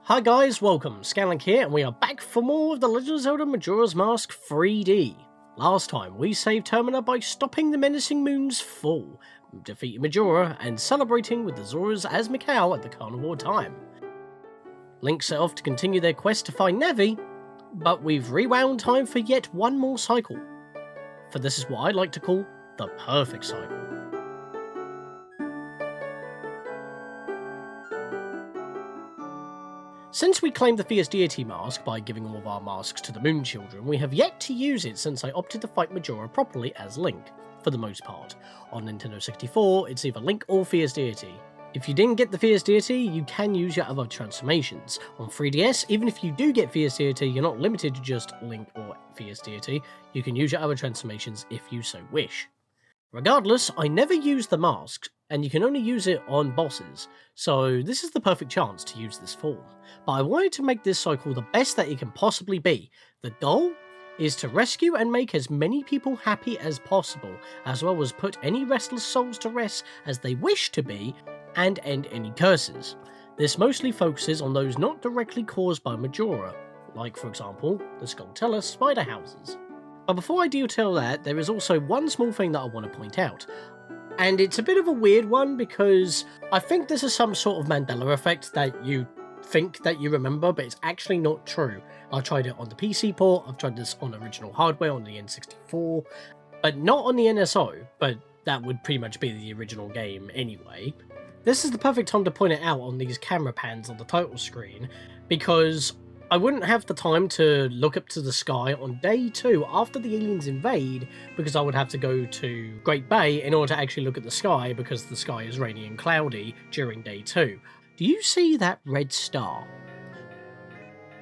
Hi guys, welcome, Scatlink here, and we are back for more of the Legend of Zelda Majora's Mask 3D. Last time, we saved Termina by stopping the menacing moon's fall, defeating Majora, and celebrating with the Zoras as Mikau at the Carnival time. Link set off to continue their quest to find Navi, but we've rewound time for yet one more cycle. For this is what I like to call the perfect cycle. Since we claimed the Fierce Deity Mask by giving all of our masks to the Moon Children, we have yet to use it since I opted to fight Majora properly as Link, for the most part. On Nintendo 64, it's either Link or Fierce Deity. If you didn't get the Fierce Deity, you can use your other transformations. On 3DS, even if you do get Fierce Deity, you're not limited to just Link or Fierce Deity, you can use your other transformations if you so wish. Regardless, I never use the mask, and you can only use it on bosses, so this is the perfect chance to use this form. But I wanted to make this cycle the best that it can possibly be. The goal is to rescue and make as many people happy as possible, as well as put any restless souls to rest as they wish to be, and end any curses. This mostly focuses on those not directly caused by Majora, like for example, the Skulltula spider houses. But before I detail that, there is also one small thing that I want to point out. And it's a bit of a weird one because I think this is some sort of Mandela effect that you think that you remember, but it's actually not true. I tried it on the PC port, I've tried this on original hardware on the N64, but not on the NSO, but that would pretty much be the original game anyway. This is the perfect time to point it out on these camera pans on the title screen, because I wouldn't have the time to look up to the sky on day 2 after the aliens invade, because I would have to go to Great Bay in order to actually look at the sky, because the sky is rainy and cloudy during day 2. Do you see that red star?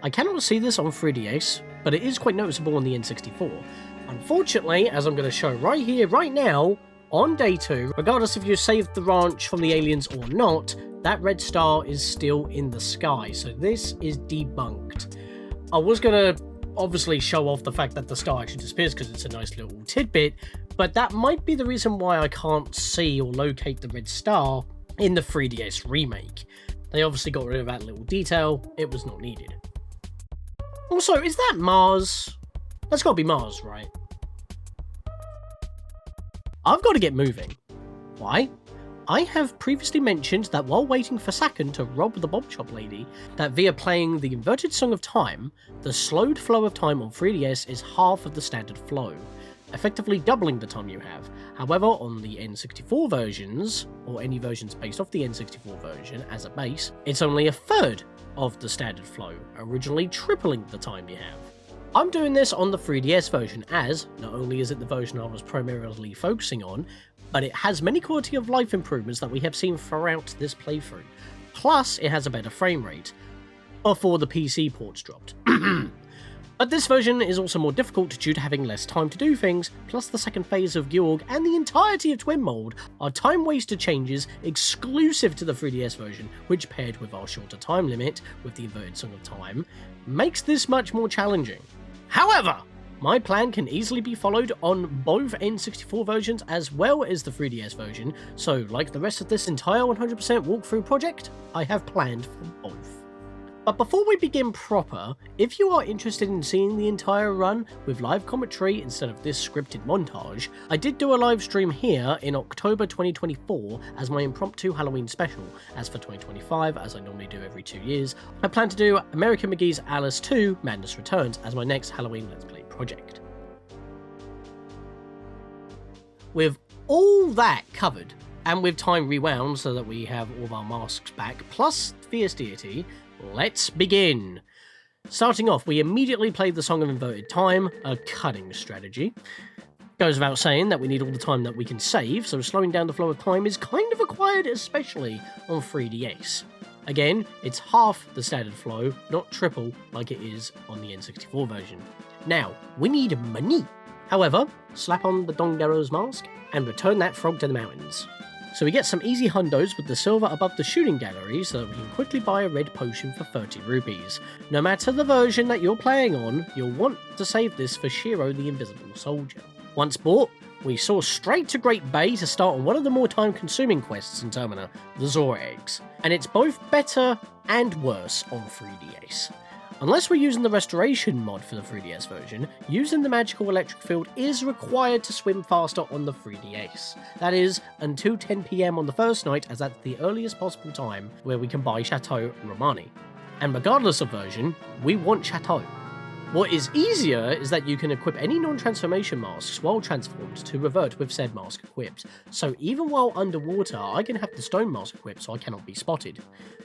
I cannot see this on 3DS, but it is quite noticeable on the N64. Unfortunately, as I'm going to show right here, right now, on day 2, regardless if you saved the ranch from the aliens or not, that red star is still in the sky, so this is debunked. I was going to obviously show off the fact that the star actually disappears because it's a nice little tidbit, but that might be the reason why I can't see or locate the red star in the 3DS remake. They obviously got rid of that little detail, it was not needed. Also, is that Mars? That's got to be Mars, right? I've got to get moving. Why? I have previously mentioned that while waiting for Sakan to rob the Bomb Shop Lady, that via playing the Inverted Song of Time, the slowed flow of time on 3DS is half of the standard flow, effectively doubling the time you have. However, on the N64 versions, or any versions based off the N64 version as a base, it's only a third of the standard flow, originally tripling the time you have. I'm doing this on the 3DS version as, not only is it the version I was primarily focusing on, but it has many quality of life improvements that we have seen throughout this playthrough. Plus, it has a better frame rate, before the PC ports dropped. But this version is also more difficult due to having less time to do things, plus the second phase of Georg and the entirety of Twin Mold are time-wasted changes exclusive to the 3DS version, which paired with our shorter time limit with the Inverted Song of Time, makes this much more challenging. However, my plan can easily be followed on both N64 versions as well as the 3DS version, so like the rest of this entire 100% walkthrough project, I have planned for both. But before we begin proper, if you are interested in seeing the entire run with live commentary instead of this scripted montage, I did do a live stream here in October 2024 as my impromptu Halloween special. As for 2025, as I normally do every 2 years, I plan to do American McGee's Alice 2 Madness Returns as my next Halloween Let's Play project. With all that covered, and with time rewound so that we have all of our masks back, plus Fierce Deity, let's begin! Starting off, we immediately played the Song of Inverted Time, a cutting strategy. Goes without saying that we need all the time that we can save, so slowing down the flow of time is kind of required, especially on 3DS. Again, it's half the standard flow, not triple like it is on the N64 version. Now, we need money! However, slap on the Dongero's mask and return that frog to the mountains. So we get some easy hundos with the silver above the shooting gallery so that we can quickly buy a red potion for 30 rupees. No matter the version that you're playing on, you'll want to save this for Shiro the Invisible Soldier. Once bought, we soar straight to Great Bay to start on one of the more time-consuming quests in Termina, the Zora Eggs, and it's both better and worse on 3DS. Unless we're using the Restoration mod for the 3DS version, using the Magical Electric Field is required to swim faster on the 3DS. That is, until 10 PM on the first night, as that's the earliest possible time where we can buy Chateau Romani. And regardless of version, we want Chateau. What is easier is that you can equip any non-transformation masks while transformed to revert with said mask equipped, so even while underwater I can have the stone mask equipped so I cannot be spotted.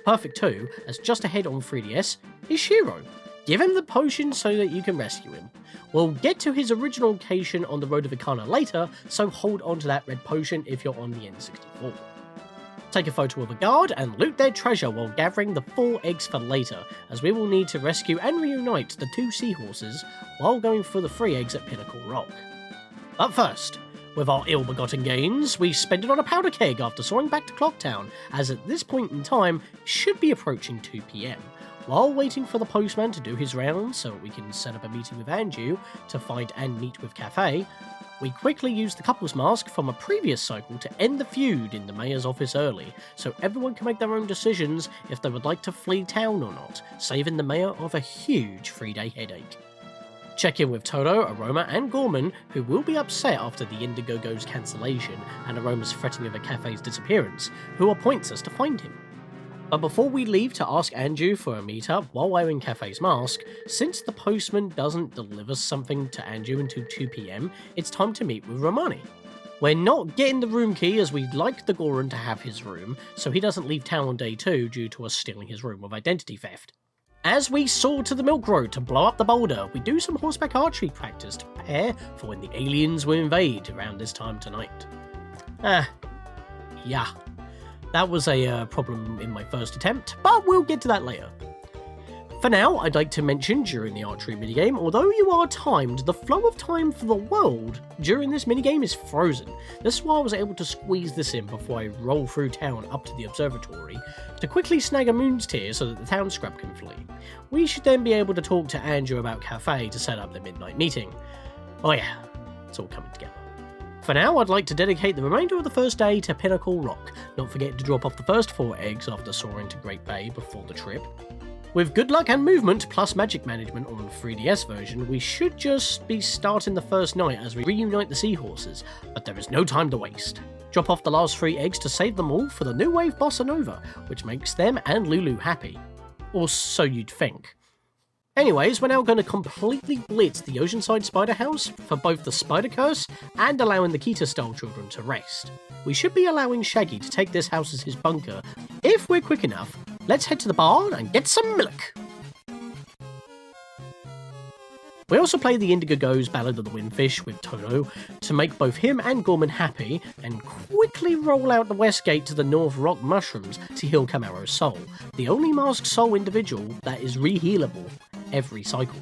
Perfect too, as just ahead on 3DS is Shiro. Give him the potion so that you can rescue him. We'll get to his original location on the Road of Ikana later, so hold on to that red potion if you're on the N64. Take a photo of a guard and loot their treasure while gathering the 4 eggs for later, as we will need to rescue and reunite the 2 seahorses while going for the 3 eggs at Pinnacle Rock. But first, with our ill-begotten gains, we spend it on a powder keg after soaring back to Clocktown, as at this point in time it should be approaching 2 PM. While waiting for the postman to do his rounds so we can set up a meeting with Anju to find and meet with Cafe, we quickly use the couple's mask from a previous cycle to end the feud in the mayor's office early, so everyone can make their own decisions if they would like to flee town or not, saving the mayor of a huge 3-day headache. Check in with Toto, Aroma and Gorman, who will be upset after the Indiegogo's cancellation and Aroma's threatening of a cafe's disappearance, who appoints us to find him. But before we leave to ask Anju for a meetup while wearing Cafe's mask, since the postman doesn't deliver something to Anju until 2 PM, it's time to meet with Romani. We're not getting the room key as we'd like the Goron to have his room, so he doesn't leave town on day 2 due to us stealing his room with identity theft. As we soar to the Milk Road to blow up the boulder, we do some horseback archery practice to prepare for when the aliens will invade around this time tonight. Yeah. That was a problem in my first attempt, but we'll get to that later. For now, I'd like to mention during the archery minigame, although you are timed, the flow of time for the world during this minigame is frozen. This is why I was able to squeeze this in before I roll through town up to the observatory to quickly snag a moon's tear so that the town scrub can flee. We should then be able to talk to Andrew about Cafe to set up the midnight meeting. Oh yeah, it's all coming together. For now, I'd like to dedicate the remainder of the first day to Pinnacle Rock, not forgetting to drop off the first 4 eggs after soaring to Great Bay before the trip. With good luck and movement plus magic management on the 3DS version, we should just be starting the first night as we reunite the seahorses, but there is no time to waste. Drop off the last 3 eggs to save them all for the new wave Bossa Nova, which makes them and Lulu happy. Or so you'd think. Anyways, we're now going to completely blitz the Oceanside Spider House for both the Spider Curse and allowing the Kita-style children to rest. We should be allowing Shaggy to take this house as his bunker. If we're quick enough, let's head to the barn and get some milk! We also play the Indiegogo's Ballad of the Windfish with Toto to make both him and Gorman happy, and quickly roll out the West Gate to the North Rock Mushrooms to heal Camaro's soul, the only masked soul individual that is re-healable every cycle.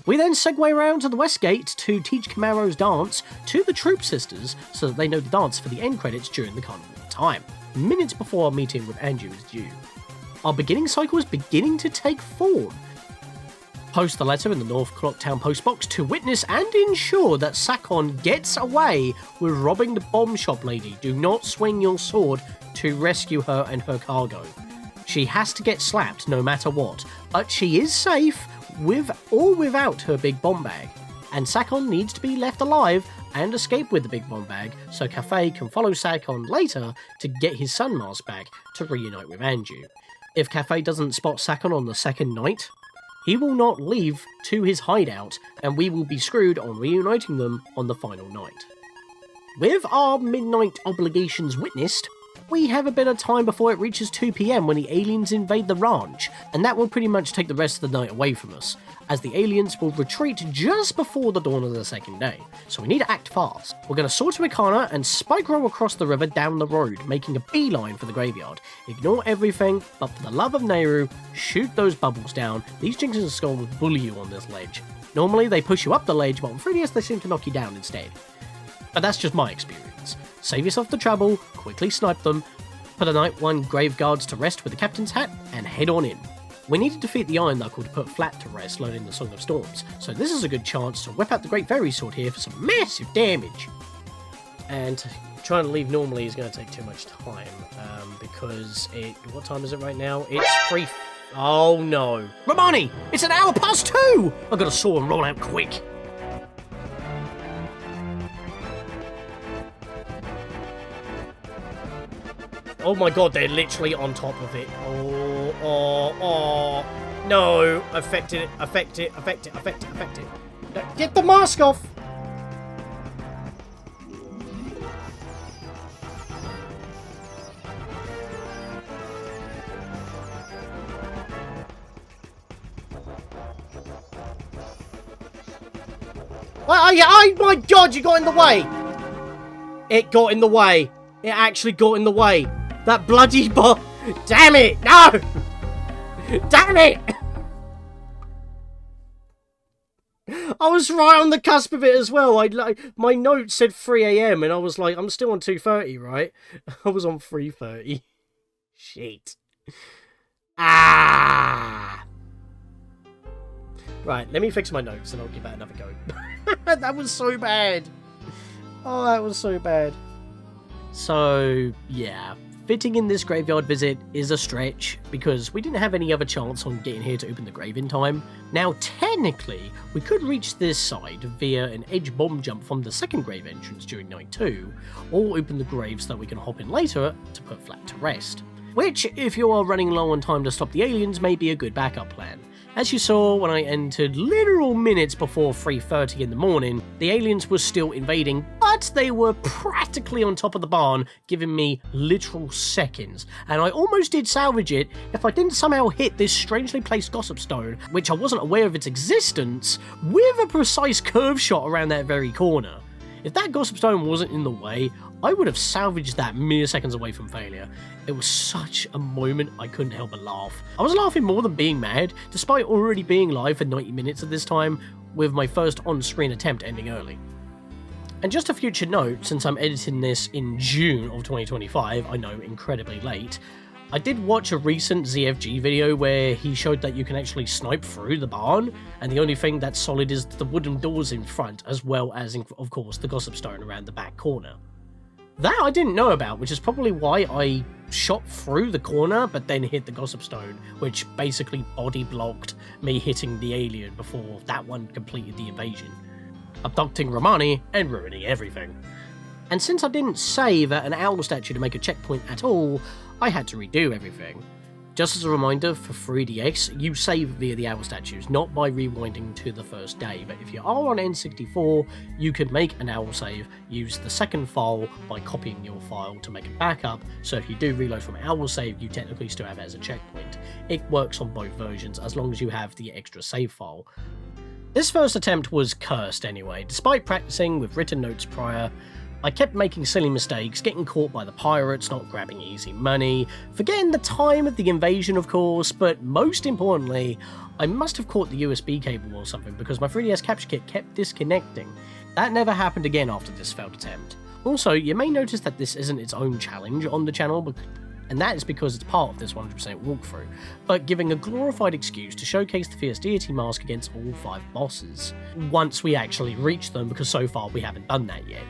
We then segue around to the West Gate to teach Camaro's dance to the Troop Sisters so that they know the dance for the end credits during the Carnival time, minutes before our meeting with Anju is due. Our beginning cycle is beginning to take form. Post the letter in the North Clocktown postbox to witness and ensure that Sakon gets away with robbing the bomb shop lady. Do not swing your sword to rescue her and her cargo. She has to get slapped no matter what, but she is safe with or without her big bomb bag. And Sakon needs to be left alive and escape with the big bomb bag so Cafe can follow Sakon later to get his sun mask back to reunite with Anju. If Cafe doesn't spot Sakon on the second night, he will not leave to his hideout, and we will be screwed on reuniting them on the final night. With our midnight obligations witnessed, we have a bit of time before it reaches 2 PM when the aliens invade the ranch, and that will pretty much take the rest of the night away from us, as the aliens will retreat just before the dawn of the second day, so we need to act fast. We're going to soar to Ikana and spike roll across the river down the road, making a beeline for the graveyard. Ignore everything, but for the love of Nehru, shoot those bubbles down. These Jinxes and Skull will bully you on this ledge. Normally they push you up the ledge, but on 3DS they seem to knock you down instead. But that's just my experience. Save yourself the trouble, quickly snipe them, put the Night 1 Grave Guards to rest with the Captain's Hat, and head on in. We need to defeat the Iron Knuckle to put Flat to rest learning the Song of Storms, so this is a good chance to whip out the Great Fairy Sword here for some massive damage. And trying to leave normally is going to take too much time, because what time is it right now? It's 3... Oh no. Romani! It's an hour past 2! I've got to saw and roll out quick. Oh my god, they're literally on top of it. Oh. No. Affect it. No, get the mask off! Oh my god, you got in the way! It got in the way. It actually got in the way. That bloody bot. Damn it! No! Damn it! I was right on the cusp of it as well. My note said 3 AM and I was like, I'm still on 2:30, right? I was on 3:30. Shit. Ah! Right, let me fix my notes and I'll give that another go. That was so bad. Oh, that was so bad. So, yeah. Fitting in this graveyard visit is a stretch, because we didn't have any other chance on getting here to open the grave in time. Now, technically, we could reach this side via an edge bomb jump from the second grave entrance during night 2, or open the grave so that we can hop in later to put Flat to rest. Which, if you are running low on time to stop the aliens, may be a good backup plan. As you saw when I entered literal minutes before 3:30 in the morning, the aliens were still invading, but they were practically on top of the barn, giving me literal seconds, and I almost did salvage it if I didn't somehow hit this strangely placed gossip stone, which I wasn't aware of its existence, with a precise curve shot around that very corner. If that gossip stone wasn't in the way, I would have salvaged that mere seconds away from failure. It was such a moment I couldn't help but laugh. I was laughing more than being mad, despite already being live for 90 minutes at this time, with my first on-screen attempt ending early. And just a future note, since I'm editing this in June of 2025, I know, incredibly late, I did watch a recent ZFG video where he showed that you can actually snipe through the barn, and the only thing that's solid is the wooden doors in front, as well as, of course, the gossip stone around the back corner. That I didn't know about, which is probably why I shot through the corner but then hit the gossip stone, which basically body blocked me hitting the alien before that one completed the invasion, abducting Romani and ruining everything. And since I didn't save at an owl statue to make a checkpoint at all, I had to redo everything. Just as a reminder, for 3DS, you save via the owl statues, not by rewinding to the first day, but if you are on N64, you can make an owl save, use the second file by copying your file to make a backup, so if you do reload from owl save, you technically still have it as a checkpoint. It works on both versions, as long as you have the extra save file. This first attempt was cursed anyway. Despite practicing with written notes prior, I kept making silly mistakes, getting caught by the pirates, not grabbing easy money, forgetting the time of the invasion of course, but most importantly, I must have caught the USB cable or something because my 3DS capture kit kept disconnecting. That never happened again after this failed attempt. Also, you may notice that this isn't its own challenge on the channel, and that is because it's part of this 100% walkthrough, but giving a glorified excuse to showcase the Fierce Deity Mask against all 5 bosses, once we actually reach them, because so far we haven't done that yet.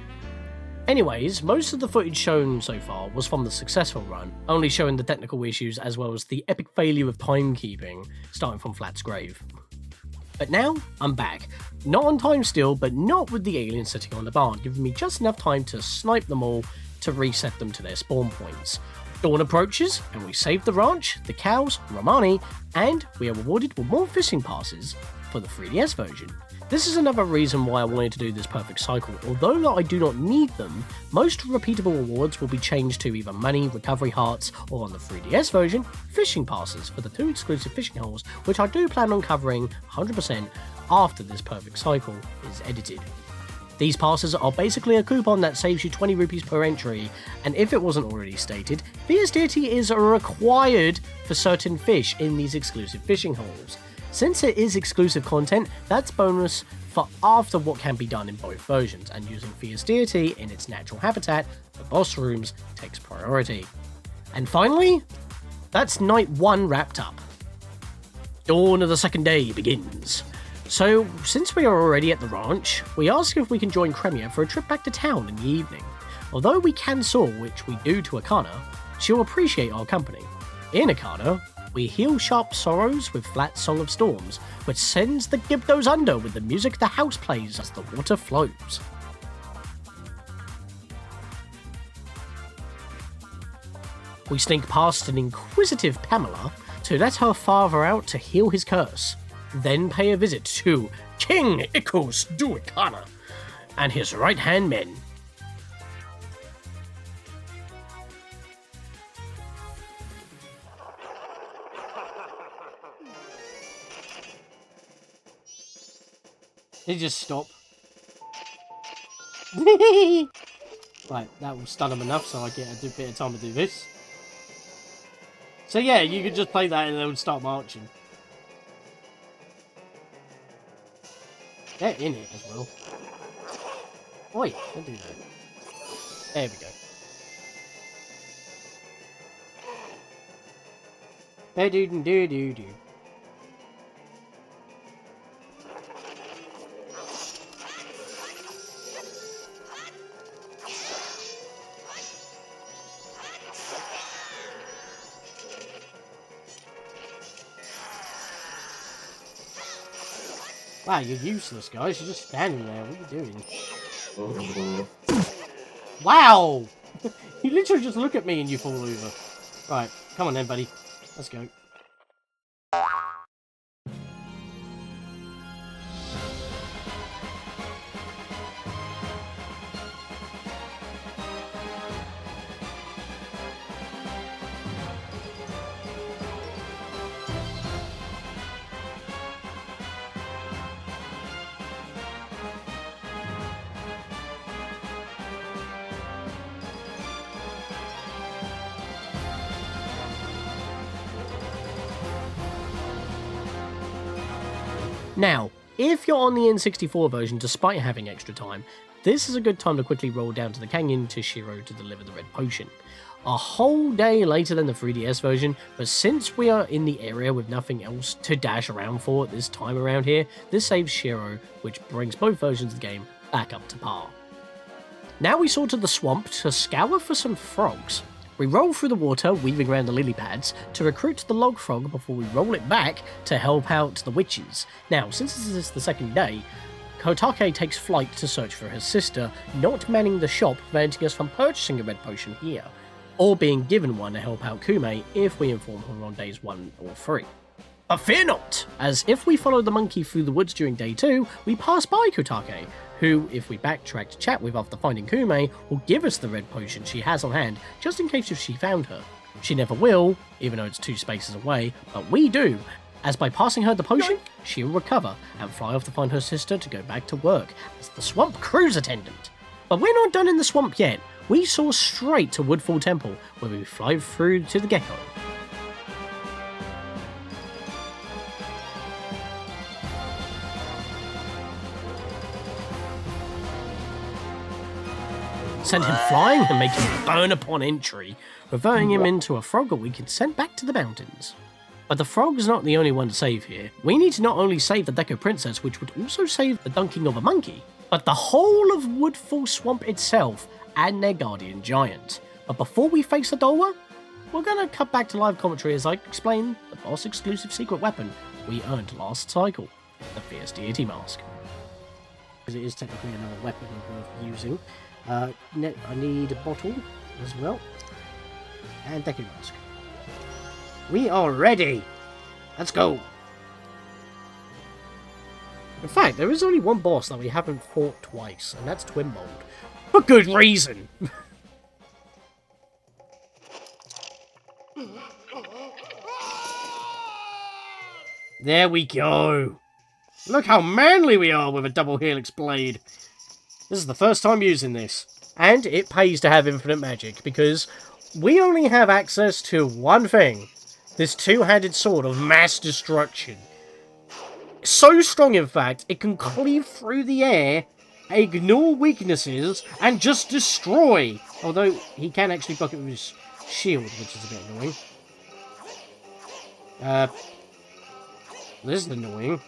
Anyways, most of the footage shown so far was from the successful run, only showing the technical issues as well as the epic failure of timekeeping, starting from Flat's grave. But now, I'm back. Not on time still, but not with the aliens sitting on the barn, giving me just enough time to snipe them all to reset them to their spawn points. Dawn approaches, and we save the ranch, the cows, Romani, and we are rewarded with more fishing passes for the 3DS version. This is another reason why I wanted to do this perfect cycle. Although I do not need them, most repeatable rewards will be changed to either money, recovery hearts, or on the 3DS version, fishing passes for the 2 exclusive fishing holes, which I do plan on covering 100% after this perfect cycle is edited. These passes are basically a coupon that saves you 20 rupees per entry, and if it wasn't already stated, Fierce Deity is required for certain fish in these exclusive fishing holes. Since it is exclusive content, that's bonus for after what can be done in both versions, and using Fierce Deity in its natural habitat, the boss rooms, takes priority. And finally, that's night 1 wrapped up. Dawn of the second day begins. So, since we are already at the ranch, we ask if we can join Cremia for a trip back to town in the evening. Although we can soar, which we do to Akana, she'll appreciate our company. In Akana, we heal sharp sorrows with flat Song of Storms, which sends the Gibdos under with the music the house plays as the water flows. We sneak past an inquisitive Pamela to let her father out to heal his curse, then pay a visit to King Ikos Duikana and his right-hand men. Did he just stop? Right, that will stun him enough so I get a bit of time to do this. So yeah, you could just play that and they would start marching. They're in it as well. Oi, don't do that. There we go. Ba-doo-doo-doo-doo. Wow, you're useless, guys. You're just standing there. What are you doing? Wow! You literally just look at me and you fall over. Right, come on then, buddy. Let's go. Now, if you're on the N64 version despite having extra time, this is a good time to quickly roll down to the canyon to Shiro to deliver the red potion. A whole day later than the 3DS version, but since we are in the area with nothing else to dash around for at this time around here, this saves Shiro, which brings both versions of the game back up to par. Now we soar to the swamp to scour for some frogs. We roll through the water, weaving around the lily pads, to recruit the log frog before we roll it back to help out the witches. Now, since this is the second day, Kotake takes flight to search for her sister, not manning the shop, preventing us from purchasing a red potion here, or being given one to help out Kume if we inform her on days 1 or 3. But fear not, as if we follow the monkey through the woods during day 2, we pass by Kotake, who, if we backtrack to chat with after finding Kume, will give us the red potion she has on hand, just in case if she found her. She never will, even though it's 2 spaces away, but we do, as by passing her the potion, she'll recover, and fly off to find her sister to go back to work, as the swamp cruise attendant. But we're not done in the swamp yet. We soar straight to Woodfall Temple, where we fly through to the gecko. Send him flying and make him burn upon entry, reverting him into a frog we can send back to the mountains. But the frog's not the only one to save here. We need to not only save the Deku Princess, which would also save the dunking of a monkey, but the whole of Woodfall Swamp itself and their guardian giant. But before we face the Dolwa, we're gonna cut back to live commentary as I explain the boss exclusive secret weapon we earned last cycle, the Fierce Deity Mask. Because it is technically another weapon worth using. I need a bottle as well. And Deku Mask. We are ready! Let's go! In fact, there is only one boss that we haven't fought twice, and that's Twinmold. For good reason! There we go! Look how manly we are with a double helix blade! This is the first time using this. And it pays to have infinite magic, because we only have access to one thing. This two-handed sword of mass destruction. So strong, in fact, it can cleave through the air, ignore weaknesses, and just destroy. Although, he can actually block it with his shield, which is a bit annoying. This is annoying.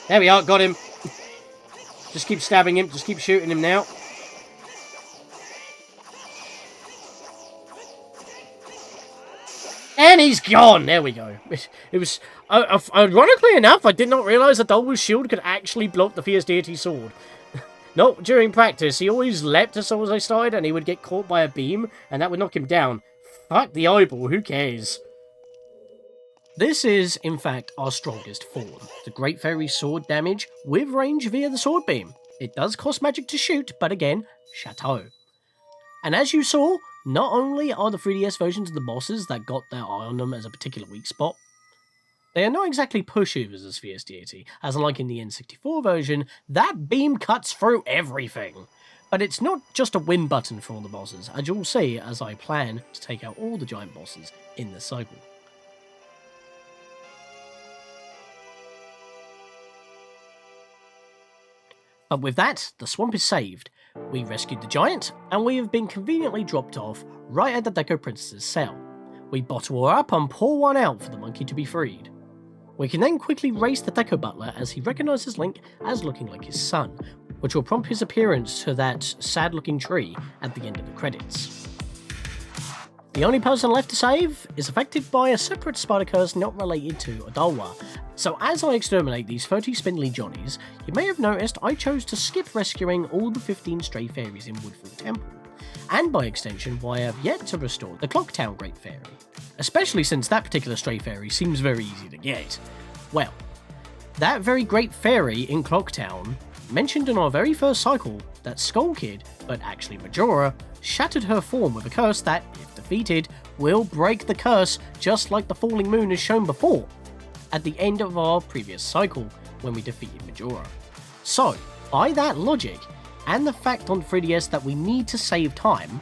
There we are, got him. Just keep stabbing him. Just keep shooting him now. And he's gone! There we go. It was... ironically enough, I did not realise that Dolwell's shield could actually block the Fierce Deity sword. Not during practice. He always leapt as soon as I started, and he would get caught by a beam, and that would knock him down. Fuck the eyeball, who cares? This is, in fact, our strongest form. The Great Fairy's sword damage with range via the sword beam. It does cost magic to shoot, but again, chateau. And as you saw, not only are the 3DS versions of the bosses that got their eye on them as a particular weak spot, they are not exactly pushovers as Fierce Deity, as unlike in the N64 version, that beam cuts through everything. But it's not just a win button for all the bosses, as you'll see as I plan to take out all the giant bosses in this cycle. But with that, the swamp is saved. We rescued the giant, and we have been conveniently dropped off right at the Deco Princess's cell. We bottle her up and pour one out for the monkey to be freed. We can then quickly race the Deco Butler as he recognises Link as looking like his son, which will prompt his appearance to that sad-looking tree at the end of the credits. The only person left to save is affected by a separate spider curse not related to Odolwa. So as I exterminate these 30 spindly Johnnies, you may have noticed I chose to skip rescuing all the 15 stray fairies in Woodfall Temple, and by extension why I have yet to restore the Clocktown Great Fairy, especially since that particular stray fairy seems very easy to get. Well, that very great fairy in Clocktown mentioned in our very first cycle that Skull Kid, but actually Majora, shattered her form with a curse that, if defeated, will break the curse just like the Falling Moon has shown before, at the end of our previous cycle when we defeated Majora. So, by that logic, and the fact on 3DS that we need to save time,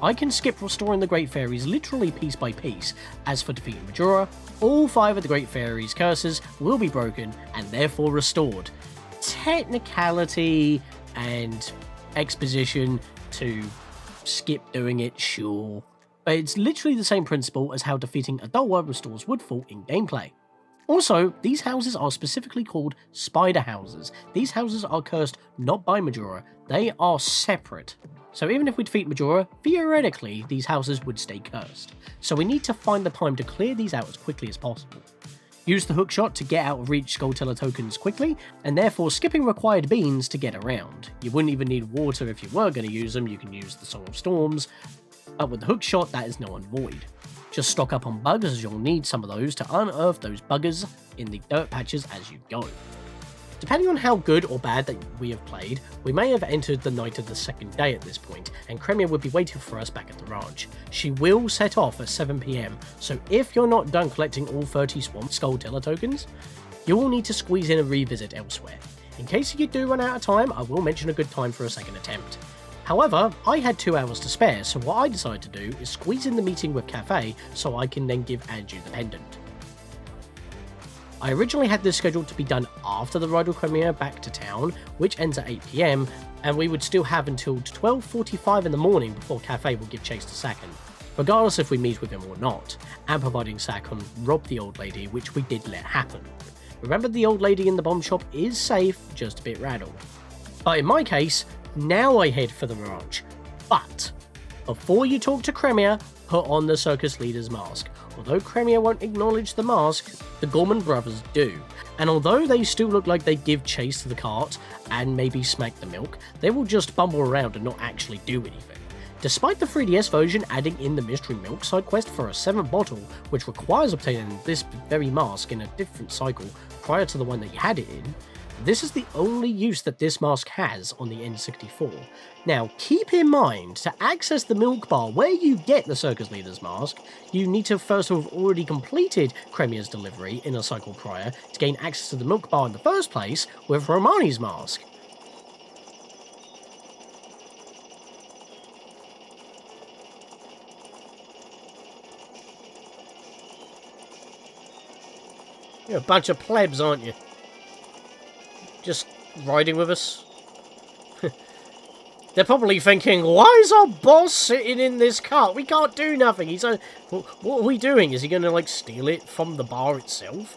I can skip restoring the Great Fairies literally piece by piece. As for defeating Majora, all 5 of the Great Fairies' curses will be broken and therefore restored. Technicality and exposition to skip doing it, sure. But it's literally the same principle as how defeating Odolwa restores Woodfall in gameplay. Also, these houses are specifically called spider houses. These houses are cursed not by Majora, they are separate. So even if we defeat Majora, theoretically these houses would stay cursed. So we need to find the time to clear these out as quickly as possible. Use the hookshot to get out of reach Skullteller tokens quickly, and therefore skipping required beans to get around. You wouldn't even need water if you were going to use them, you can use the Song of Storms, but with the hookshot that is null and void. Just stock up on bugs as you'll need some of those to unearth those buggers in the dirt patches as you go. Depending on how good or bad that we have played, we may have entered the night of the second day at this point, and Cremia would be waiting for us back at the ranch. She will set off at 7 PM, so if you're not done collecting all 30 Swamp Skullteller tokens, you will need to squeeze in a revisit elsewhere. In case you do run out of time, I will mention a good time for a second attempt. However, I had 2 hours to spare, so what I decided to do is squeeze in the meeting with Cafe so I can then give Andrew the pendant. I originally had this scheduled to be done after the Rydal Cremia back to town, which ends at 8 PM, and we would still have until 12:45 in the morning before Cafe will give chase to Sakon, regardless if we meet with him or not, and providing Sakon robbed the old lady, which we did let happen. Remember, the old lady in the bomb shop is safe, just a bit rattled. But in my case, now I head for the ranch. But before you talk to Cremia, put on the circus leader's mask. Although Cremia won't acknowledge the mask, the Gorman brothers do. And although they still look like they give chase to the cart and maybe smack the milk, they will just bumble around and not actually do anything. Despite the 3DS version adding in the Mystery Milk side quest for a 7th bottle, which requires obtaining this very mask in a different cycle prior to the one that you had it in, this is the only use that this mask has on the N64. Now, keep in mind, to access the milk bar where you get the circus leader's mask, you need to first have already completed Cremia's delivery in a cycle prior to gain access to the milk bar in the first place with Romani's mask. You're a bunch of plebs, aren't you? Just riding with us. They're probably thinking, why is our boss sitting in this cart? We can't do nothing. He's a... What are we doing? Is he going to, like, steal it from the bar itself?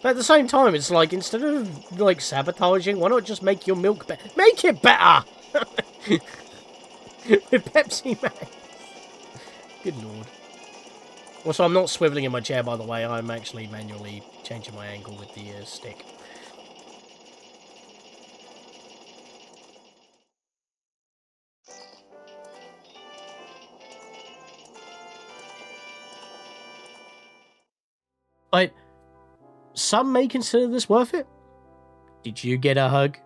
But at the same time, it's like, instead of, like, sabotaging, why not just make your milk better? Make it better! With Pepsi Max. Good lord. Also, I'm not swiveling in my chair, by the way. I'm actually manually changing my angle with the stick. But some may consider this worth it. Did you get a hug?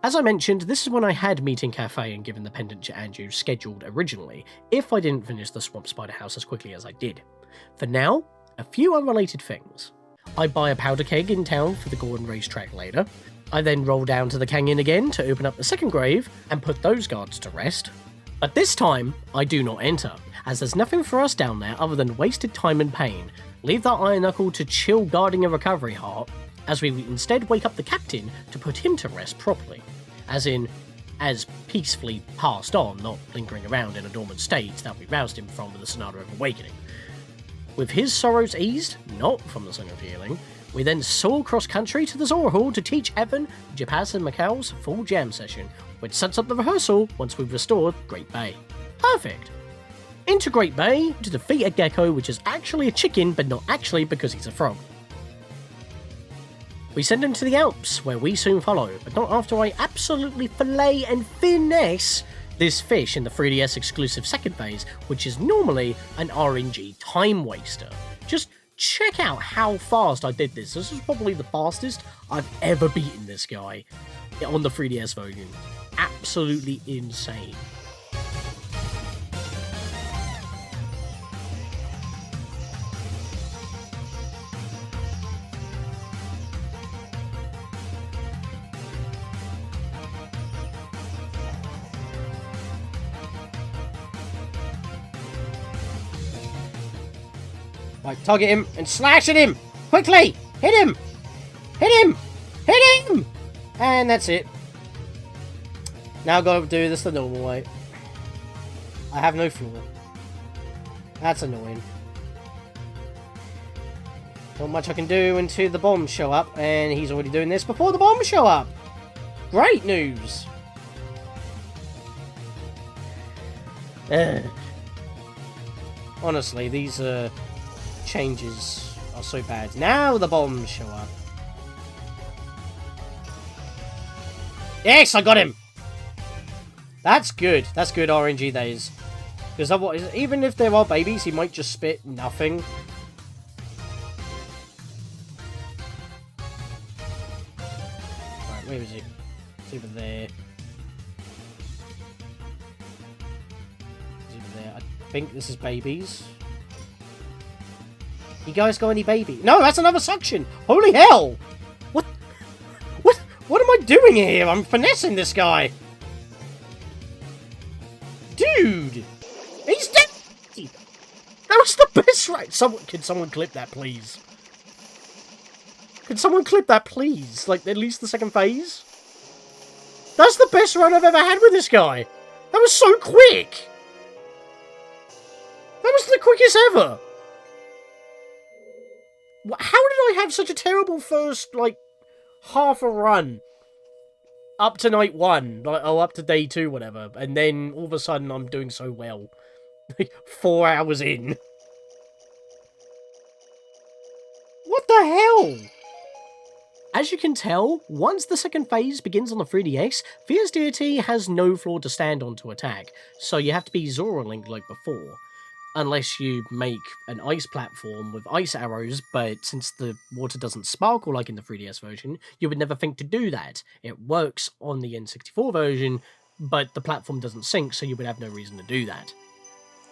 As I mentioned, this is when I had Meeting Cafe and given the pendant to Andrew scheduled originally, if I didn't finish the Swamp Spider house as quickly as I did. For now, a few unrelated things. I buy a powder keg in town for the Gordon racetrack later. I then roll down to the canyon again to open up the second grave and put those guards to rest. But this time, I do not enter, as there's nothing for us down there other than wasted time and pain. Leave that Iron Knuckle to chill guarding a recovery heart, as we instead wake up the captain to put him to rest properly. As peacefully passed on, not lingering around in a dormant state that we roused him from with the Sonata of Awakening. With his sorrows eased, not from the Song of Healing, we then soar cross-country to the Zora Hall to teach Evan, Japaz and Macau's full jam session, which sets up the rehearsal once we've restored Great Bay. Perfect! Into Great Bay to defeat a gecko which is actually a chicken, but not actually because he's a frog. We send him to the Alps, where we soon follow, but not after I absolutely fillet and finesse this fish in the 3DS exclusive second phase, which is normally an RNG time waster. Just check out how fast I did this. This is probably the fastest I've ever beaten this guy on the 3DS version. Absolutely insane. Right, target him and slash at him! Quickly! Hit him! Hit him! Hit him! And that's it. Now gotta do this the normal way. I have no floor. That's annoying. Not much I can do until the bombs show up, and he's already doing this before the bombs show up! Great news! Honestly, these changes are so bad. Now the bombs show up. Yes, I got him! That's good. That's good RNG, that is. Because otherwise, even if there are babies, he might just spit nothing. Right, where is he? It's over there. It's over there. I think this is babies. You guys got any baby? No, that's another suction! Holy hell! What am I doing here? I'm finessing this guy! Dude! He's dead! That was the best right. Can someone clip that, please? Can someone clip that, please? Like, at least the second phase? That's the best run I've ever had with this guy! That was so quick! That was the quickest ever! How did I have such a terrible first, like, half a run? Up to night 1, like, oh, up to day 2, whatever, and then all of a sudden I'm doing so well. Like, 4 hours in. What the hell? As you can tell, once the second phase begins on the 3DS, Fierce Deity has no floor to stand on to attack, so you have to be Zora Link like before. Unless you make an ice platform with ice arrows, but since the water doesn't sparkle like in the 3DS version, you would never think to do that. It works on the N64 version, but the platform doesn't sync, so you would have no reason to do that.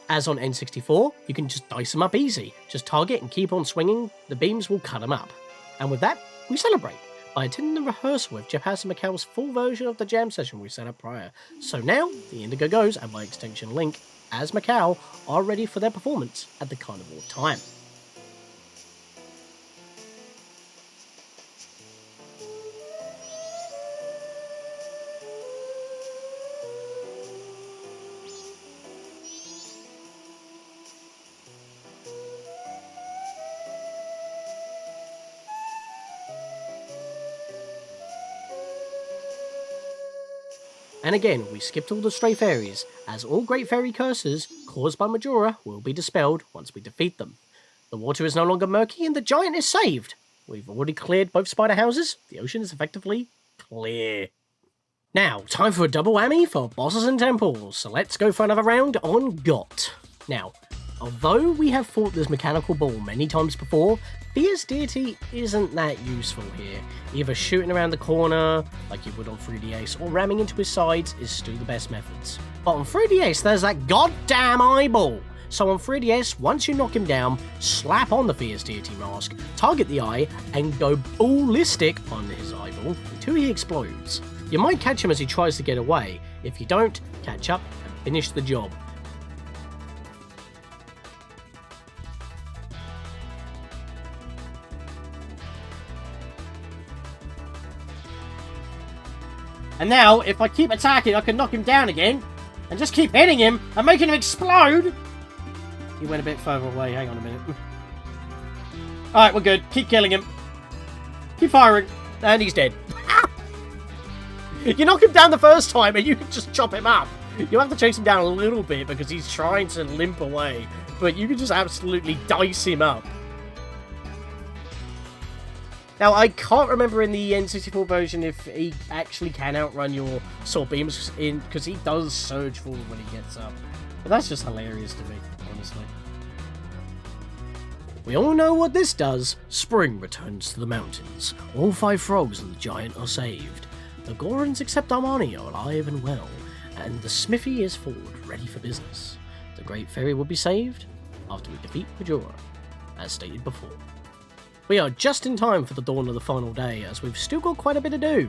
As on N64, you can just dice them up easy. Just target and keep on swinging, the beams will cut them up. And with that, we celebrate by attending the rehearsal with Japaz and Macau's full version of the jam session we set up prior. So now, the Indigo Goes, and by extension Link, as Macau, are ready for their performance at the Carnival of Time. And again, we skipped all the stray fairies, as all great fairy curses caused by Majora will be dispelled once we defeat them. The water is no longer murky and the giant is saved. We've already cleared both spider houses. The ocean is effectively clear. Now, time for a double whammy for bosses and temples, so let's go for another round on Got. Now, although we have fought this mechanical ball many times before, Fierce Deity isn't that useful here. Either shooting around the corner, like you would on 3DS, or ramming into his sides is still the best methods. But on 3DS, there's that goddamn eyeball! So on 3DS, once you knock him down, slap on the Fierce Deity Mask, target the eye, and go ballistic on his eyeball until he explodes. You might catch him as he tries to get away. If you don't, catch up and finish the job. And now, if I keep attacking, I can knock him down again. And just keep hitting him and making him explode. He went a bit further away. Hang on a minute. Alright, we're good. Keep killing him. Keep firing. And he's dead. You knock him down the first time and you can just chop him up. You have to chase him down a little bit because he's trying to limp away. But you can just absolutely dice him up. Now, I can't remember in the N64 version if he actually can outrun your sword beams, because he does surge forward when he gets up. But that's just hilarious to me, honestly. We all know what this does. Spring returns to the mountains. All 5 frogs and the giant are saved. The Gorons except Romani are alive and well, and the smithy is forward, ready for business. The Great Fairy will be saved after we defeat Majora, as stated before. We are just in time for the dawn of the final day, as we've still got quite a bit to do.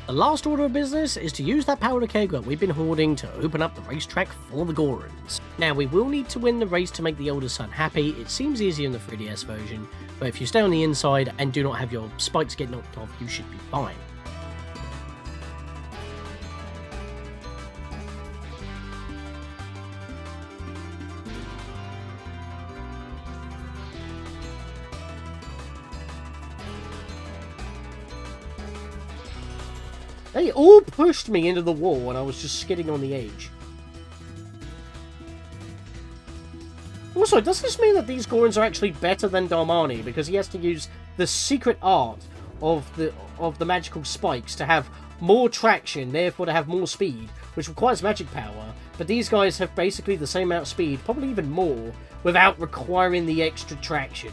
The last order of business is to use that powder keg that we've been hoarding to open up the racetrack for the Gorons. Now, we will need to win the race to make the older son happy. It seems easier in the 3DS version, but if you stay on the inside and do not have your spikes get knocked off, you should be fine. They all pushed me into the wall and I was just skidding on the edge. Also, does this mean that these Gorons are actually better than Romani because he has to use the secret art of the magical spikes to have more traction, therefore to have more speed, which requires magic power, but these guys have basically the same amount of speed, probably even more, without requiring the extra traction.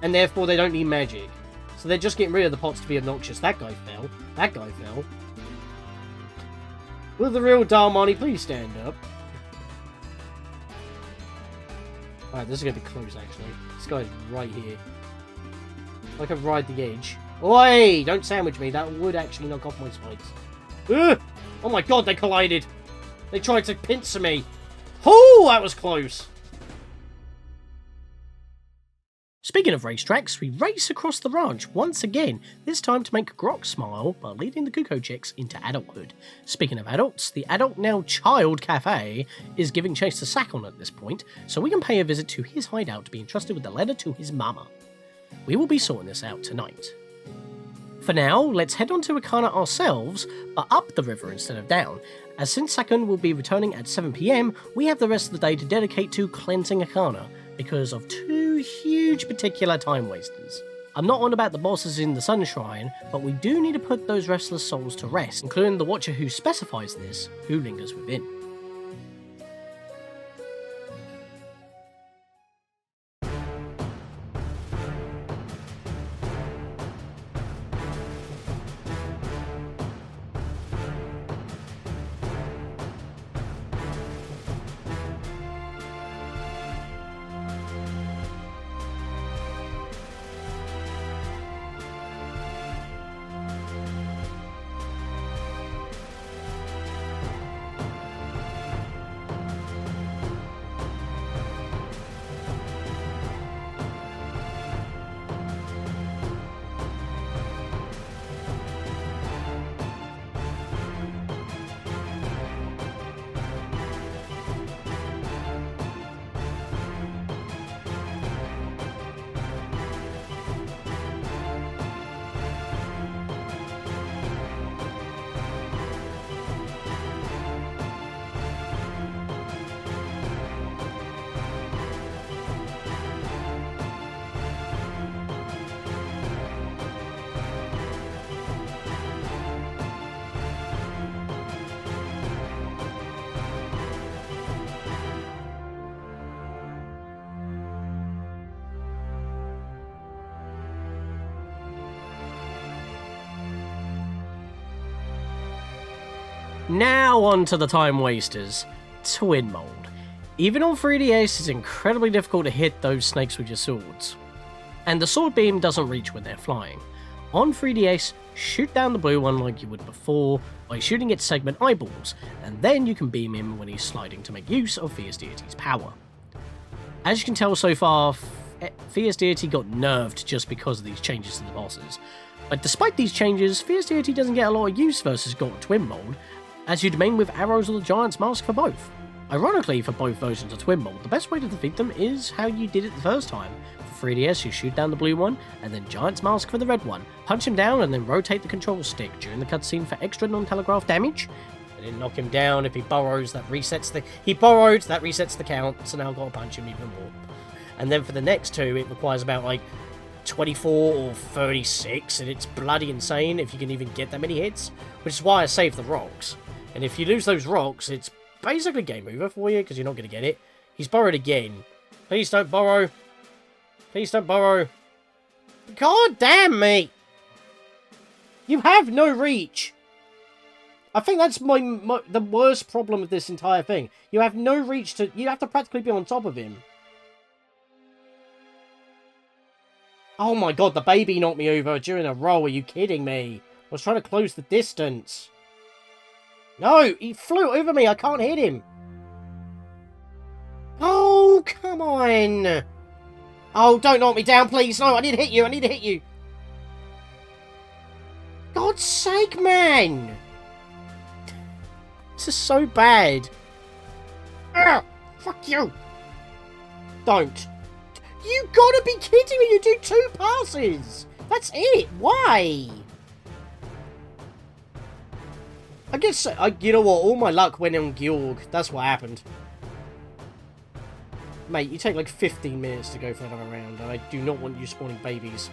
And therefore they don't need magic. So they're just getting rid of the pots to be obnoxious. That guy fell. That guy fell. Will the real Romani please stand up? Alright, this is going to be close, actually. This guy's right here. I can ride the edge. Oi! Don't sandwich me. That would actually knock off my spikes. Ugh! Oh my god, they collided! They tried to pincer me. Oh, that was close! Speaking of racetracks, we race across the ranch once again, this time to make Grok smile by leading the Kuko chicks into adulthood. Speaking of adults, the adult now child cafe is giving chase to Sakon at this point, so we can pay a visit to his hideout to be entrusted with the letter to his mama. We will be sorting this out tonight. For now, let's head on to Akana ourselves, but up the river instead of down, as since Sakon will be returning at 7 PM, we have the rest of the day to dedicate to cleansing Akana, because of 2 huge particular time wasters. I'm not on about the bosses in the Sun Shrine, but we do need to put those restless souls to rest, including the Watcher who specifies this, who lingers within. Now on to the time wasters. Twin Mold. Even on 3DS, it's incredibly difficult to hit those snakes with your swords. And the sword beam doesn't reach when they're flying. On 3DS, shoot down the blue one like you would before by shooting its segment eyeballs, and then you can beam him when he's sliding to make use of Fierce Deity's power. As you can tell so far, Fierce Deity got nerfed just because of these changes to the bosses. But despite these changes, Fierce Deity doesn't get a lot of use versus Got Twin Mold, as you'd main with arrows or the Giant's Mask for both. Ironically, for both versions of Twin Mold, the best way to defeat them is how you did it the first time. For 3DS, you shoot down the blue one, and then Giant's Mask for the red one. Punch him down, and then rotate the control stick during the cutscene for extra non-telegraph damage. And then knock him down. If he burrows, that resets the... He burrowed, that resets the count, so now I've got to punch him even more. And then for the next two, it requires about, like, 24 or 36, and it's bloody insane if you can even get that many hits, which is why I saved the rocks. And if you lose those rocks, it's basically game over for you, because you're not going to get it. He's burrowed again. Please don't burrow. Please don't burrow. God damn me! You have no reach! I think that's the worst problem of this entire thing. You have no reach to... You have to practically be on top of him. Oh my god, the baby knocked me over during a roll. Are you kidding me? I was trying to close the distance. No, he flew over me. I can't hit him. Oh, come on. Oh, don't knock me down, please. No, I need to hit you. I need to hit you. God's sake, man. This is so bad. Ugh, fuck you. Don't. You gotta be kidding me. You do 2 passes. That's it. Why? I guess, you know what, all my luck went on Georg. That's what happened. Mate, you take like 15 minutes to go for another round, and I do not want you spawning babies.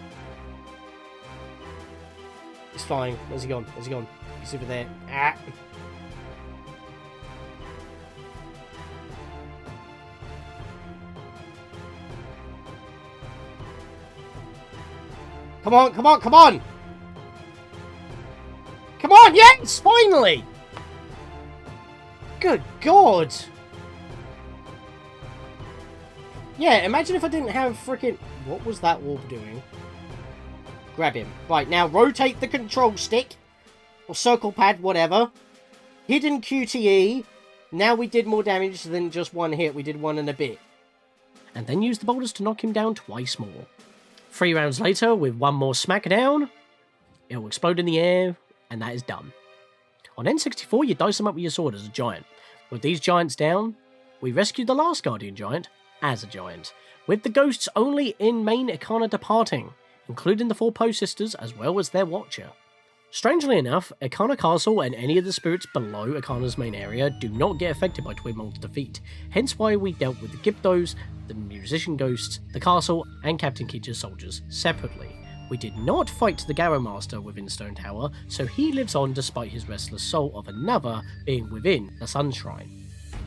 He's flying. Where's he gone? Where's he gone? He's over there. Ah. Come on, come on, come on! Come on, yes! Finally! Good God! Yeah, imagine if I didn't have frickin'... What was that orb doing? Grab him. Right, now rotate the control stick. Or circle pad, whatever. Hidden QTE. Now we did more damage than just one hit. We did 1 and a bit. And then use the boulders to knock him down twice more. 3 rounds later, with 1 more smackdown, it will explode in the air, and that is done. On N64, you dice them up with your sword as a giant. With these giants down, we rescued the last Guardian Giant as a giant, with the ghosts only in main Ikana departing, including the 4 Poe sisters as well as their watcher. Strangely enough, Ikana Castle and any of the spirits below Ikana's main area do not get affected by Twin Mold's defeat, hence why we dealt with the Gyptos, the musician ghosts, the castle, and Captain Keecha's soldiers separately. We did not fight the Garrow Master within Stone Tower, so he lives on despite his restless soul of another being within the Sun Shrine.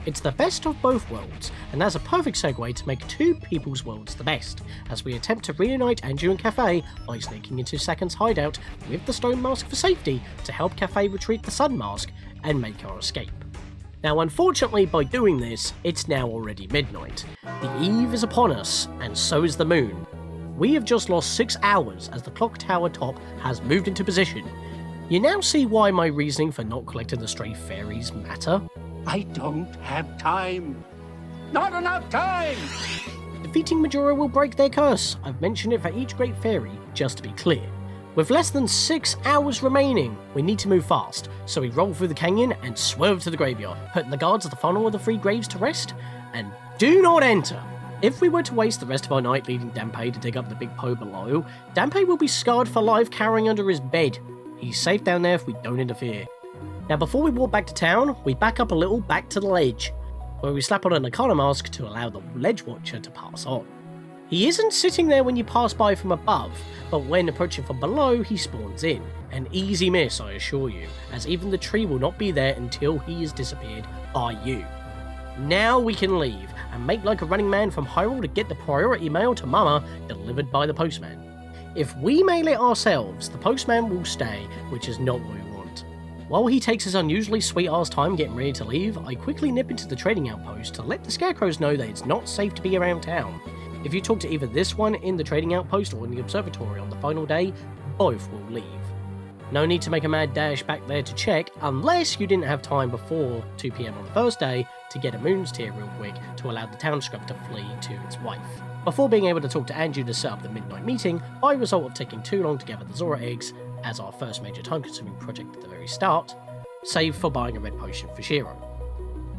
It's the best of both worlds, and that's a perfect segue to make 2 people's worlds the best, as we attempt to reunite Anju and Kafei by sneaking into Sakon's hideout with the Stone Mask for safety to help Kafei retrieve the Sun Mask and make our escape. Now unfortunately by doing this, it's now already midnight. The eve is upon us, and so is the moon. We have just lost 6 hours as the clock tower top has moved into position. You now see why my reasoning for not collecting the stray fairies matter? I don't have time. Not enough time! Defeating Majora will break their curse. I've mentioned it for each great fairy, just to be clear. With less than 6 hours remaining, we need to move fast, so we roll through the canyon and swerve to the graveyard, putting the guards at the funnel of the 3 graves to rest, and do not enter. If we were to waste the rest of our night leading Danpei to dig up the big Poe below, Danpei will be scarred for life cowering under his bed. He's safe down there if we don't interfere. Now before we walk back to town, we back up a little back to the ledge, where we slap on an Ikana mask to allow the ledge watcher to pass on. He isn't sitting there when you pass by from above, but when approaching from below, he spawns in. An easy miss, I assure you, as even the tree will not be there until he is disappeared by you. Now we can leave, and make like a running man from Hyrule to get the priority mail to Mama delivered by the postman. If we mail it ourselves, the postman will stay, which is not what we want. While he takes his unusually sweet-ass time getting ready to leave, I quickly nip into the trading outpost to let the scarecrows know that it's not safe to be around town. If you talk to either this one in the trading outpost or in the observatory on the final day, both will leave. No need to make a mad dash back there to check, unless you didn't have time before 2 PM on the first day to get a moon's tear real quick to allow the town scrub to flee to its wife. Before being able to talk to Anju to set up the midnight meeting, by result of taking too long to gather the Zora eggs, as our first major time-consuming project at the very start, save for buying a red potion for Shiro.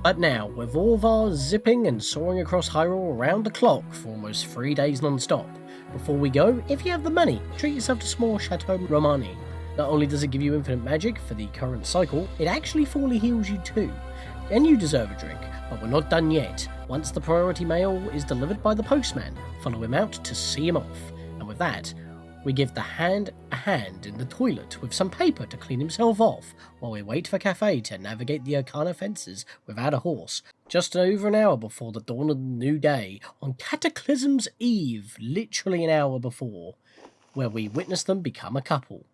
But now, with all of our zipping and soaring across Hyrule around the clock for almost 3 days non-stop, before we go, if you have the money, treat yourself to small Chateau Romani. Not only does it give you infinite magic for the current cycle, it actually fully heals you too. And you deserve a drink, but we're not done yet. Once the priority mail is delivered by the postman, follow him out to see him off. And with that, we give the hand a hand in the toilet with some paper to clean himself off, while we wait for Cafe to navigate the Arcana fences without a horse, just over an hour before the dawn of the new day, on Cataclysm's Eve, literally an hour before, where we witness them become a couple.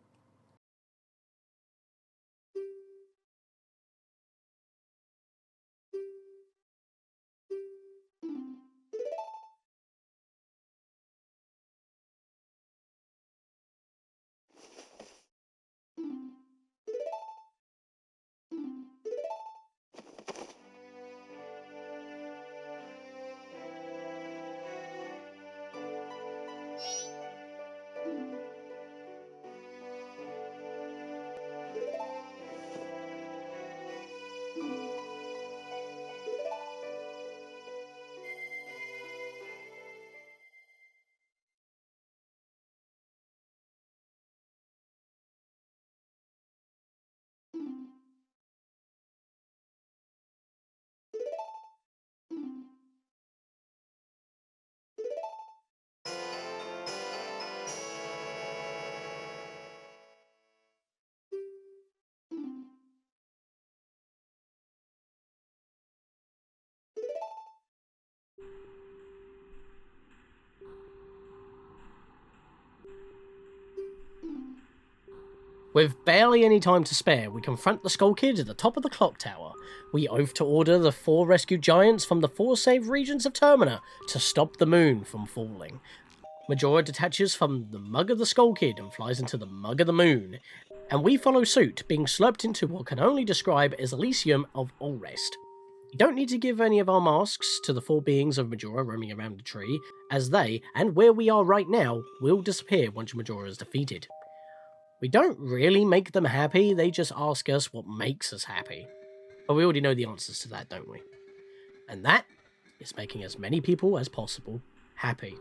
With barely any time to spare, we confront the Skull Kid at the top of the clock tower. We oath to order the 4 rescued giants from the 4 saved regions of Termina to stop the moon from falling. Majora detaches from the mug of the Skull Kid and flies into the mug of the moon, and we follow suit, being slurped into what can only describe as Elysium of Allrest. You don't need to give any of our masks to the 4 beings of Majora roaming around the tree, as they, and where we are right now, will disappear once Majora is defeated. We don't really make them happy, they just ask us what makes us happy. But we already know the answers to that, don't we? And that is making as many people as possible happy.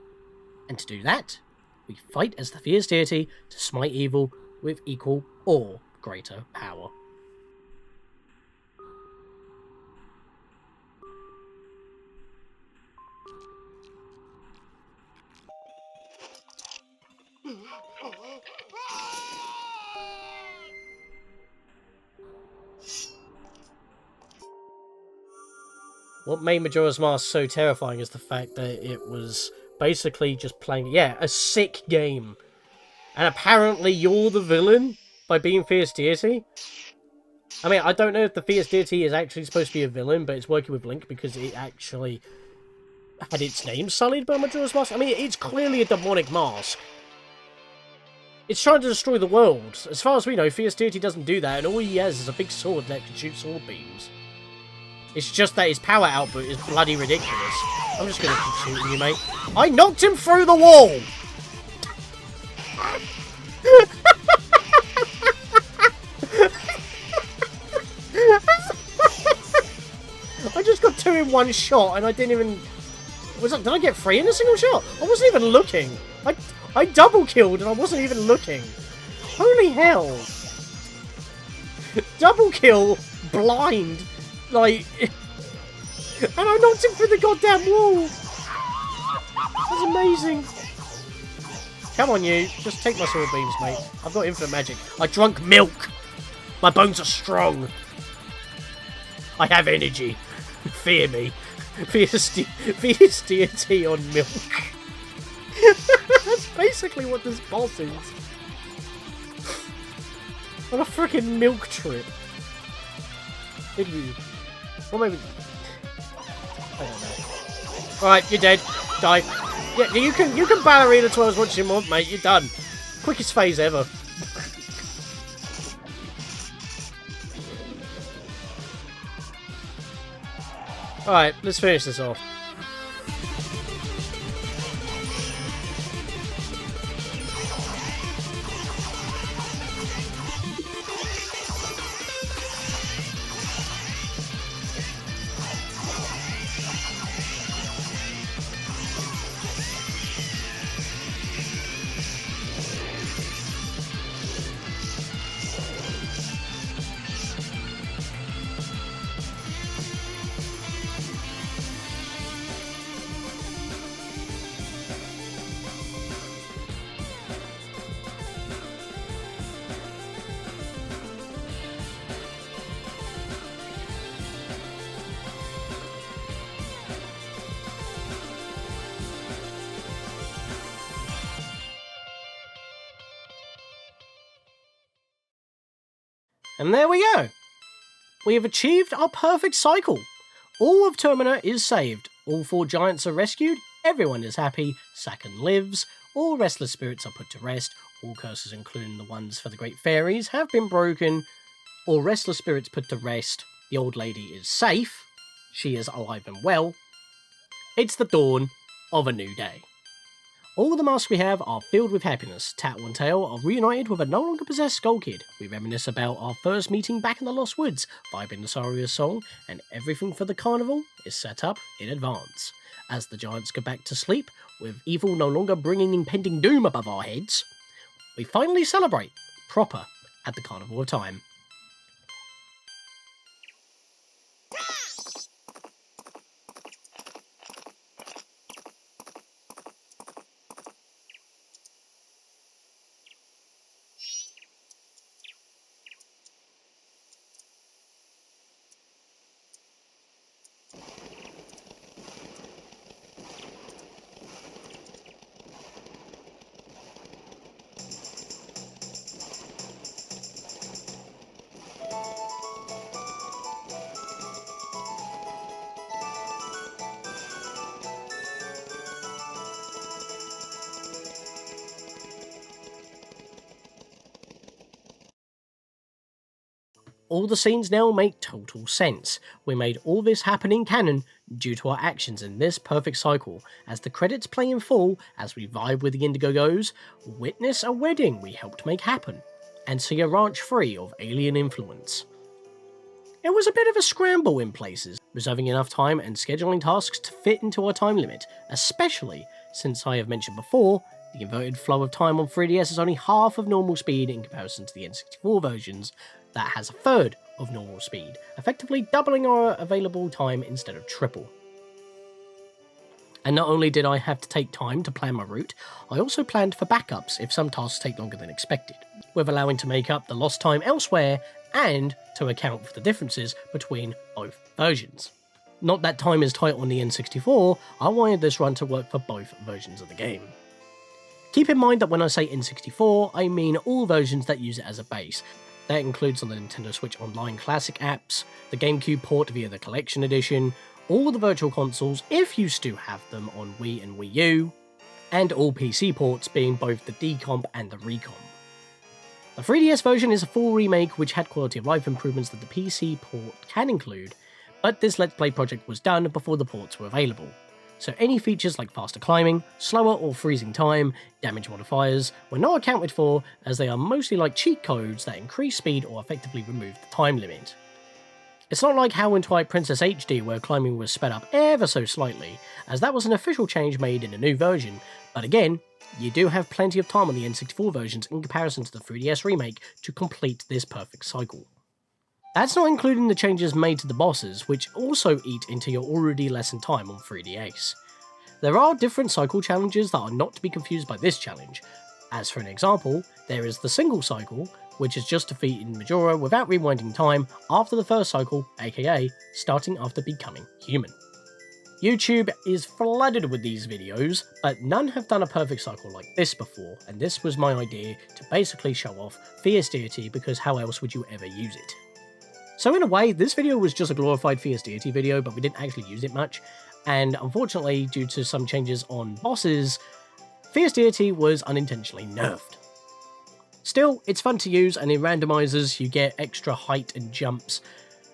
And to do that, we fight as the Fierce Deity to smite evil with equal or greater power. What made Majora's Mask so terrifying is the fact that it was basically just playing, a sick game. And apparently you're the villain by being Fierce Deity? I mean, I don't know if the Fierce Deity is actually supposed to be a villain, but it's working with Link because it actually had its name sullied by Majora's Mask. I mean, it's clearly a demonic mask. It's trying to destroy the world. As far as we know, Fierce Deity doesn't do that, and all he has is a big sword that can shoot sword beams. It's just that his power output is bloody ridiculous. I'm just gonna keep shooting you, mate. I knocked him through the wall! I just got 2 in 1 shot and I didn't even... Did I get 3 in a single shot? I wasn't even looking. I double killed and I wasn't even looking. Holy hell. Double kill, blind. Like, and I knocked him through the goddamn wall! That's amazing! Come on, you. Just take my sword beams, mate. I've got infinite magic. I drunk milk! My bones are strong! I have energy. Fear me. Fierce Deity on milk. That's basically what this boss is. On a freaking milk trip. Or maybe... I don't know. Alright, you're dead. Die. Yeah, you can ballerina 12 as much as you want, mate. You're done. Quickest phase ever. Alright, let's finish this off. And there we go. We have achieved our perfect cycle. All of Termina is saved, all 4 giants are rescued, everyone is happy, Sakan lives, all restless spirits are put to rest, all curses including the ones for the great fairies have been broken, all restless spirits put to rest, the old lady is safe, she is alive and well. It's the dawn of a new day. All the masks we have are filled with happiness. Tattle and Tail are reunited with a no longer possessed Skull Kid. We reminisce about our first meeting back in the Lost Woods, vibing the Saria's song, and everything for the carnival is set up in advance. As the giants go back to sleep, with evil no longer bringing impending doom above our heads, we finally celebrate, proper, at the Carnival of Time. All the scenes now make total sense. We made all this happen in canon due to our actions in this perfect cycle. As the credits play in full, as we vibe with the Indigogos, witness a wedding we helped make happen, and see a ranch free of alien influence. It was a bit of a scramble in places, reserving enough time and scheduling tasks to fit into our time limit, especially since I have mentioned before, the inverted flow of time on 3DS is only half of normal speed in comparison to the N64 versions, that has a third of normal speed, effectively doubling our available time instead of triple. And not only did I have to take time to plan my route, I also planned for backups if some tasks take longer than expected, with allowing to make up the lost time elsewhere and to account for the differences between both versions. Not that time is tight on the N64, I wanted this run to work for both versions of the game. Keep in mind that when I say N64, I mean all versions that use it as a base. That includes on the Nintendo Switch Online Classic apps, the GameCube port via the Collection Edition, all the virtual consoles if you still have them on Wii and Wii U, and all PC ports being both the decomp and the recomp. The 3DS version is a full remake which had quality of life improvements that the PC port can include, but this Let's Play project was done before the ports were available. So any features like faster climbing, slower or freezing time, damage modifiers were not accounted for, as they are mostly like cheat codes that increase speed or effectively remove the time limit. It's not like how in Twilight Princess HD where climbing was sped up ever so slightly, as that was an official change made in a new version, but again, you do have plenty of time on the N64 versions in comparison to the 3DS remake to complete this perfect cycle. That's not including the changes made to the bosses, which also eat into your already lessened time on 3DS. There are different cycle challenges that are not to be confused by this challenge. As for an example, there is the single cycle, which is just defeating Majora without rewinding time after the first cycle, aka starting after becoming human. YouTube is flooded with these videos, but none have done a perfect cycle like this before, and this was my idea to basically show off Fierce Deity because how else would you ever use it? So in a way, this video was just a glorified Fierce Deity video, but we didn't actually use it much, and unfortunately, due to some changes on bosses, Fierce Deity was unintentionally nerfed. Still, it's fun to use, and in randomizers you get extra height and jumps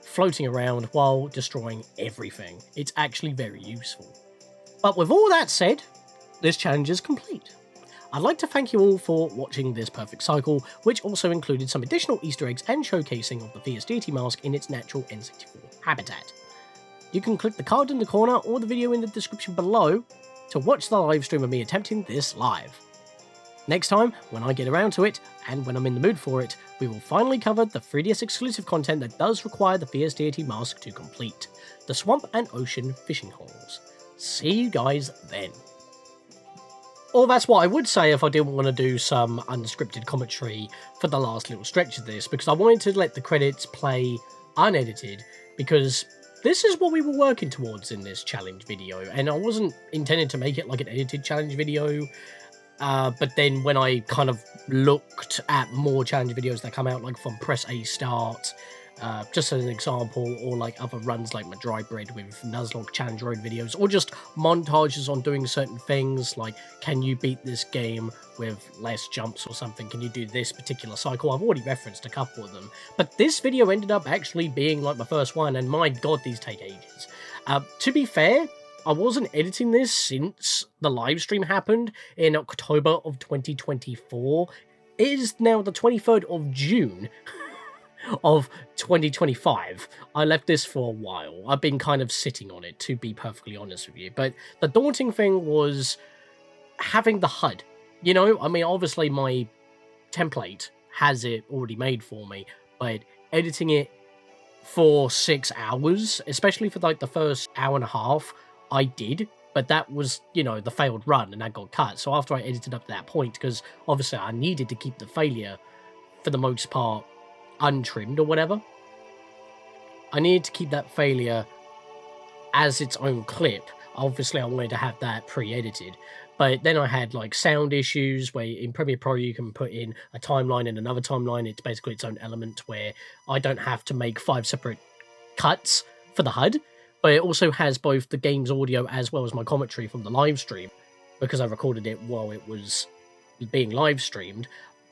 floating around while destroying everything. It's actually very useful. But with all that said, this challenge is complete. I'd like to thank you all for watching this perfect cycle, which also included some additional Easter eggs and showcasing of the Fierce Deity Mask in its natural N64 habitat. You can click the card in the corner or the video in the description below to watch the live stream of me attempting this live. Next time, when I get around to it, and when I'm in the mood for it, we will finally cover the 3DS exclusive content that does require the Fierce Deity Mask to complete, the Swamp and Ocean Fishing Holes. See you guys then. Or that's what I would say if I didn't want to do some unscripted commentary for the last little stretch of this, because I wanted to let the credits play unedited, because this is what we were working towards in this challenge video, and I wasn't intending to make it like an edited challenge video, but then when I kind of looked at more challenge videos that come out, like from Press A Start, just as an example, or like other runs like Majora with Nuzlocke Challenge Road videos, or just montages on doing certain things, like can you beat this game with less jumps or something, can you do this particular cycle. I've already referenced a couple of them, but this video ended up actually being like my first one, and my god, these take ages. To be fair, I wasn't editing this since the live stream happened in October of 2024. It is now the 23rd of June of 2025. I left this for a while. I've been kind of sitting on it, to be perfectly honest with you. But the daunting thing was having the HUD. You know, I mean, obviously my template has it already made for me, but editing it for 6 hours, especially for like the first hour and a half, I did. But that was, you know, the failed run, and that got cut. So after I edited up to that point, because obviously I needed to keep the failure, for the most part, untrimmed or whatever, I needed to keep that failure as its own clip. Obviously I wanted to have that pre-edited, but then I had like sound issues where in Premiere Pro you can put in a timeline and another timeline. It's basically its own element where I don't have to make 5 separate cuts for the HUD, but it also has both the game's audio as well as my commentary from the live stream, because I recorded it while it was being live streamed.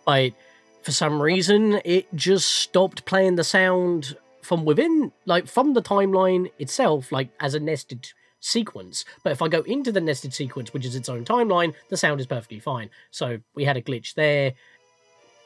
But for some reason, it just stopped playing the sound from within, like from the timeline itself, like as a nested sequence. But if I go into the nested sequence, which is its own timeline, the sound is perfectly fine. So we had a glitch there.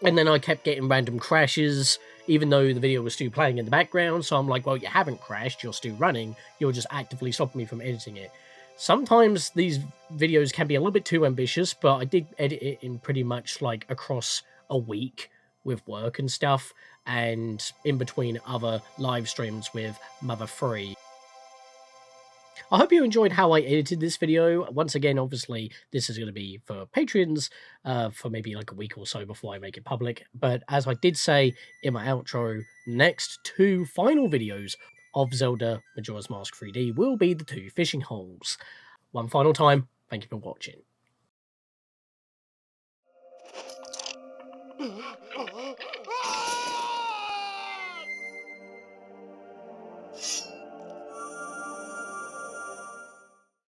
And then I kept getting random crashes, even though the video was still playing in the background. So I'm like, well, you haven't crashed, you're still running. You're just actively stopping me from editing it. Sometimes these videos can be a little bit too ambitious, but I did edit it in pretty much like across a week with work and stuff, and in between other live streams with Mother 3. I hope you enjoyed how I edited this video. Once again, obviously, this is going to be for Patreons for maybe like a week or so before I make it public. But as I did say in my outro, next 2 final videos of Zelda Majora's Mask 3D will be the 2 fishing holes. One final time, thank you for watching.